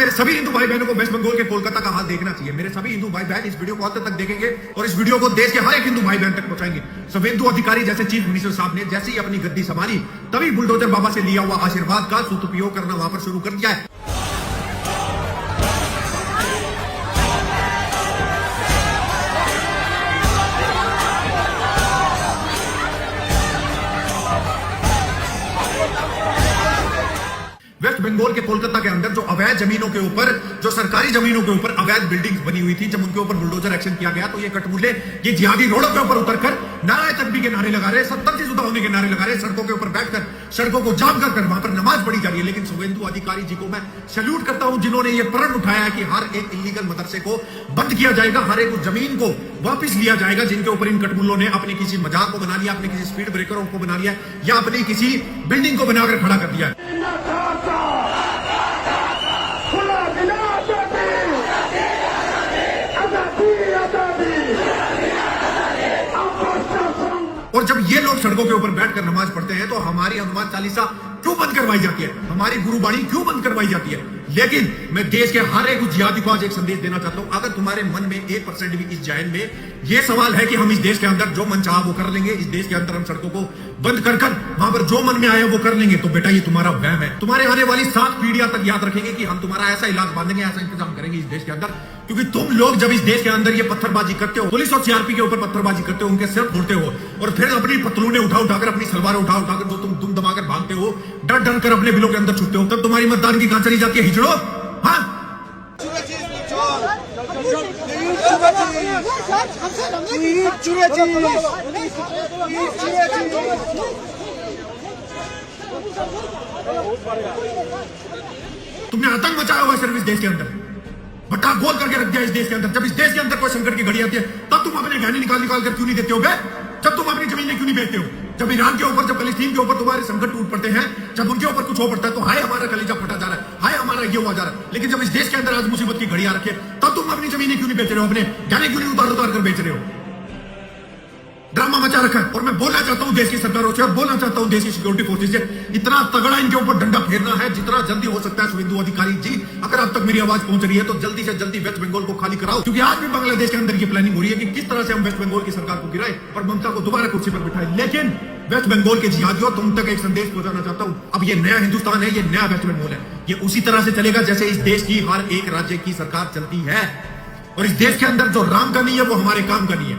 मेरे सभी हिंदू भाई बहनों को वेस्ट बंगाल के कोलकाता का हाल देखना चाहिए। मेरे सभी हिंदू भाई बहन इस वीडियो को अंत तक देखेंगे और इस वीडियो को देश के हर एक हिंदू भाई बहन तक पहुंचाएंगे। शुभेंदु अधिकारी जैसे चीफ मिनिस्टर साहब ने जैसे ही अपनी गद्दी संभाली तभी बुलडोजर बाबा से लिया हुआ आशीर्वाद का सदुपयोग करना वहां पर शुरू कर दिया है। वेस्ट बंगाल के कोलकाता के अंदर जो अवैध जमीनों के ऊपर, जो सरकारी जमीनों के ऊपर अवैध बिल्डिंग्स बनी हुई थी, जब उनके ऊपर बुलडोजर एक्शन किया गया तो ये कटमुल्ले, ये जिहादी रोडों के ऊपर उतरकर नारे तकबीर के नारे लगा रहे, 70 से जुदा होने के नारे लगा रहे, सड़कों के ऊपर बैठकर सड़कों को जाम कर वहां पर नमाज पढ़ी जा रही है। लेकिन शुभेंदु अधिकारी जी को मैं सैल्यूट करता हूं जिन्होंने ये प्रण उठाया है कि हर एक इलीगल मदरसे को बंद किया जाएगा, हर एक जमीन को वापिस लिया जाएगा जिनके ऊपर इन कटमुल्लों ने अपनी किसी मजाक को बना लिया, अपने किसी स्पीड ब्रेकरों को बना लिया या अपनी किसी बिल्डिंग को बनाकर खड़ा कर दिया है। और जब ये लोग सड़कों के ऊपर बैठकर नमाज पढ़ते हैं तो हमारी हनुमान चालीसा क्यों बंद करवाई जाती है, हमारी गुरुबाणी क्यों बंद करवाई जाती है। लेकिन मैं देश के हर एक जिहादी को आज एक संदेश देना चाहता हूं, अगर तुम्हारे मन में 1% भी इस जहन में ये सवाल है कि हम इस देश के अंदर जो मन चाहा वो कर लेंगे, इस देश के अंदर हम सड़कों को बंद कर वहां पर जो मन में आया वो कर लेंगे, तो बेटा ये तुम्हारा वहम है। तुम्हारे आने वाली 7 पीढ़ियां तक याद रखेंगे कि हम तुम्हारा ऐसा इलाज बांधेंगे, ऐसा इंतजाम करेंगे इस देश के अंदर, क्योंकि तुम लोग जब इस देश के अंदर ये पत्थरबाजी करते हो, पुलिस और सीआरपी के ऊपर पत्थरबाजी करते हो, उनके सिर फोड़ते हो और फिर अपनी पतलूने उठाकर अपनी सलवारें उठाकर जो तुम दुम दमाकर भागते हो, डर डर कर अपने बिलों के अंदर छुपते हो, तब तुम्हारी मतदान की कहां चली जाती है हिजड़ो। हाँ तुमने आतंक मचाया हुआ सिर्फ इस देश के अंदर, भट्टा गोल करके रख दिया इस देश के अंदर। जब इस देश के अंदर कोई संकट की घड़ी आती है तब तुम अपने गहने निकाल कर क्यों नहीं देते हो बे? जब तुम अपनी जमीनें क्यों नहीं बेचते हो? जब ईरान के ऊपर, जब फलस्तीन के ऊपर तुम्हारे संकट टूट पड़ते हैं, जब उनके ऊपर कुछ हो पड़ता है तो हाय हमारा कलेजा फटा जा रहा है, हाय हमारा ये हुआ जा रहा है। लेकिन जब इस देश के अंदर आज मुसीबत की घड़ी आ रखी है तब तुम अपनी जमीनें क्यों नहीं बेच रहे हो, अपने गहने क्यों नहीं उतार कर बेच रहे हो? ड्रामा मचा रखा है। और मैं बोलना चाहता हूं देश की सरकारों से और बोलना चाहता हूं देश की सिक्योरिटी फोर्सेज से, इतना तगड़ा इनके ऊपर डंडा फेरना है जितना जल्दी हो सकता है। शुभेंदु अधिकारी जी, अगर अब तक मेरी आवाज पहुंच रही है तो जल्दी से जल्दी वेस्ट बंगाल को खाली कराओ, क्योंकि आज भी बांग्लादेश के अंदर ये प्लानिंग हो रही है कि किस तरह से हम वेस्ट बंगाल की सरकार को गिराए और ममता को दोबारा कुर्सी पर बिठाए। लेकिन वेस्ट बंगाल के जिहादियों, तुम तक एक संदेश पहुंचाना चाहता हूं, अब ये नया हिंदुस्तान है, ये नया वेस्ट बंगाल है, ये उसी तरह से चलेगा जैसे इस देश की हर एक राज्य की सरकार चलती है। और इस देश के अंदर जो राम का नहीं है वो हमारे काम का नहीं है।